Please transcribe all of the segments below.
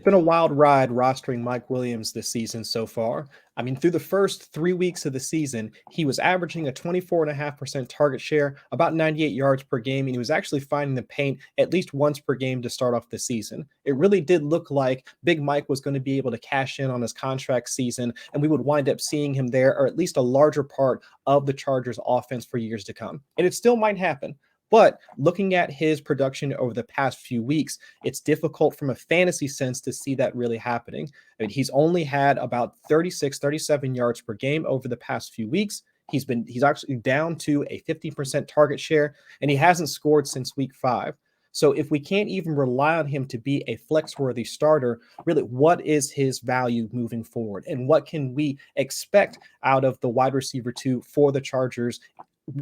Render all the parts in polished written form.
been a wild ride rostering Mike Williams this season so far. I mean, through the first 3 weeks of the season, he was averaging a 24.5% target share, about 98 yards per game, and he was actually finding the paint at least once per game to start off the season. It really did look like Big Mike was going to be able to cash in on his contract season, and we would wind up seeing him there, or at least a larger part of the Chargers offense for years to come. And it still might happen. But looking at his production over the past few weeks, it's difficult from a fantasy sense to see that really happening. I mean, he's only had about 36, 37 yards per game over the past few weeks. He's actually down to a 50% target share, and he hasn't scored since week 5. So if we can't even rely on him to be a flex-worthy starter, really, what is his value moving forward? And what can we expect out of the wide receiver 2 for the Chargers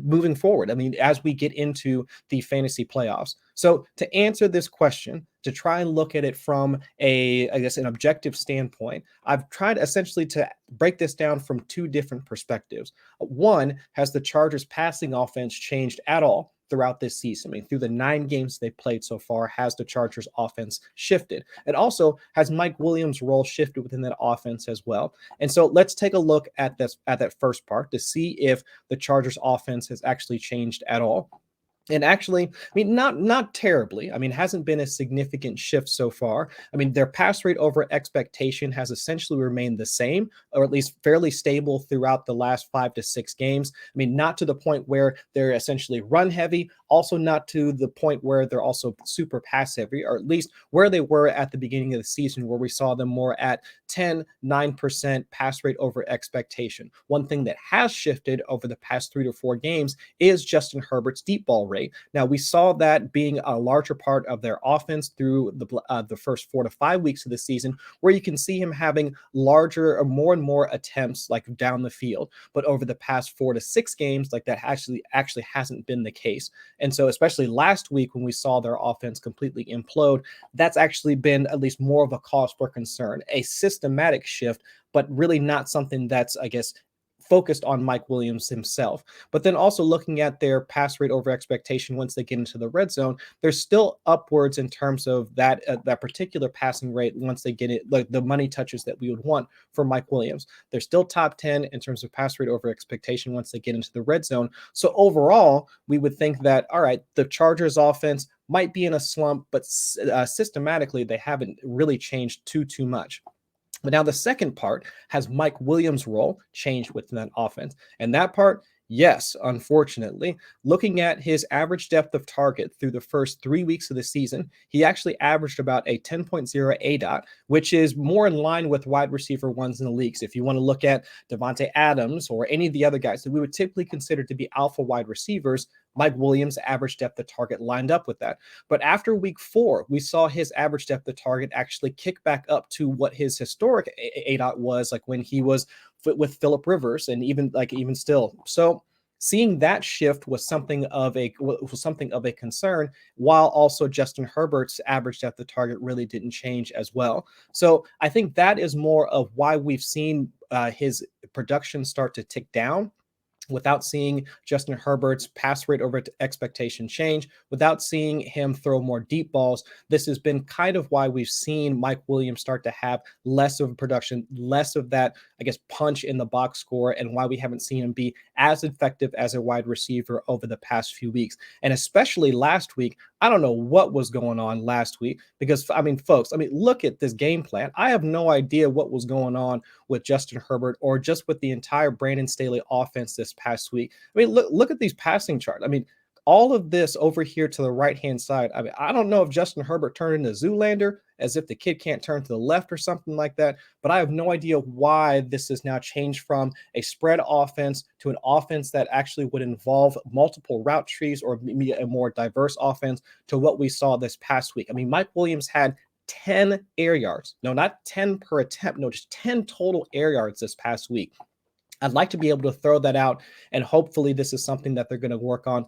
moving forward? I mean, as we get into the fantasy playoffs. So to answer this question, to try and look at it from an objective standpoint, I've tried essentially to break this down from two different perspectives. One, has the Chargers passing offense changed at all throughout this season? I mean, through the 9 games they played so far, has the Chargers offense shifted? And also, has Mike Williams' role shifted within that offense as well? And so let's take a look at that first part to see if the Chargers offense has actually changed at all. And actually, I mean, not terribly. I mean, it hasn't been a significant shift so far. I mean, their pass rate over expectation has essentially remained the same, or at least fairly stable throughout the last 5 to 6 games. I mean, not to the point where they're essentially run heavy, also not to the point where they're also super pass heavy, or at least where they were at the beginning of the season, where we saw them more at 10, 9% pass rate over expectation. One thing that has shifted over the past 3 to 4 games is Justin Herbert's deep ball rate. Now, we saw that being a larger part of their offense through the first 4 to 5 weeks of the season, where you can see him having larger or more and more attempts like down the field. But over the past 4 to 6 games, like that actually hasn't been the case. And so, especially last week when we saw their offense completely implode, that's actually been at least more of a cause for concern, a systematic shift, but really not something that's, I guess, focused on Mike Williams himself. But then also looking at their pass rate over expectation once they get into the red zone, they're still upwards in terms of that particular passing rate once they get it, like the money touches that we would want for Mike Williams. They're still top 10 in terms of pass rate over expectation once they get into the red zone. So overall, we would think that, all right, the Chargers offense might be in a slump, but systematically, they haven't really changed too much. But now the second part, has Mike Williams' role changed within that offense? And that part, yes, unfortunately. Looking at his average depth of target through the first 3 weeks of the season, he actually averaged about a 10.0 ADOT, which is more in line with wide receiver ones in the leagues. If you want to look at Devontae Adams or any of the other guys that we would typically consider to be alpha wide receivers, Mike Williams' average depth of target lined up with that. But after week 4, we saw his average depth of target actually kick back up to what his historic ADOT was, like when he was with Phillip Rivers, and even still. So seeing that shift was something of a concern, while also Justin Herbert's average depth of target really didn't change as well. So I think that is more of why we've seen his production start to tick down, without seeing Justin Herbert's pass rate over expectation change, without seeing him throw more deep balls. This has been kind of why we've seen Mike Williams start to have less of a production, less of that, I guess, punch in the box score, and why we haven't seen him be as effective as a wide receiver over the past few weeks. And especially last week, I don't know what was going on last week, because, I mean, folks, look at this game plan. I have no idea what was going on with Justin Herbert or just with the entire Brandon Staley offense this past week. I mean, look at these passing charts. I mean, all of this over here to the right-hand side. I mean, I don't know if Justin Herbert turned into Zoolander, as if the kid can't turn to the left or something like that, but I have no idea why this has now changed from a spread offense to an offense that actually would involve multiple route trees, or maybe a more diverse offense, to what we saw this past week. I mean, Mike Williams had 10 air yards. No, not 10 per attempt. No, just 10 total air yards this past week. I'd like to be able to throw that out, and hopefully this is something that they're going to work on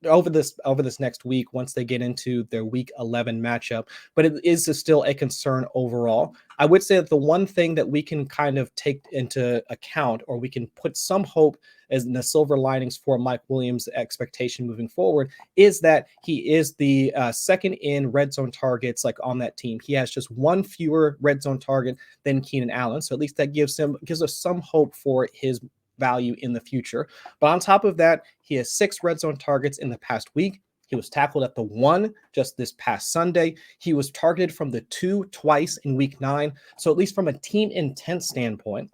over this next week once they get into their week 11 matchup. But it is still a concern overall. I would say that the one thing that we can kind of take into account, or we can put some hope as in the silver linings for Mike Williams' expectation moving forward, is that he is the second in red zone targets like on that team. He has just one fewer red zone target than Keenan Allen, so at least that gives us some hope for his value in the future. But on top of that, he has 6 red zone targets in the past week. He was tackled at the 1 just this past Sunday. He was targeted from the 2 twice in week 9. So at least from a team intent standpoint,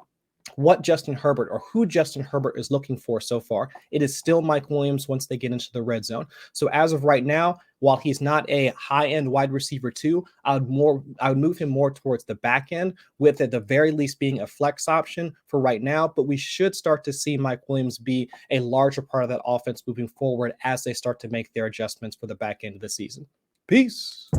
what Justin Herbert, or who Justin Herbert is looking for so far, it is still Mike Williams once they get into the red zone. So as of right now, while he's not a high-end wide receiver 2, I would move him more towards the back end, with at the very least being a flex option for right now. But we should start to see Mike Williams be a larger part of that offense moving forward as they start to make their adjustments for the back end of the season. Peace.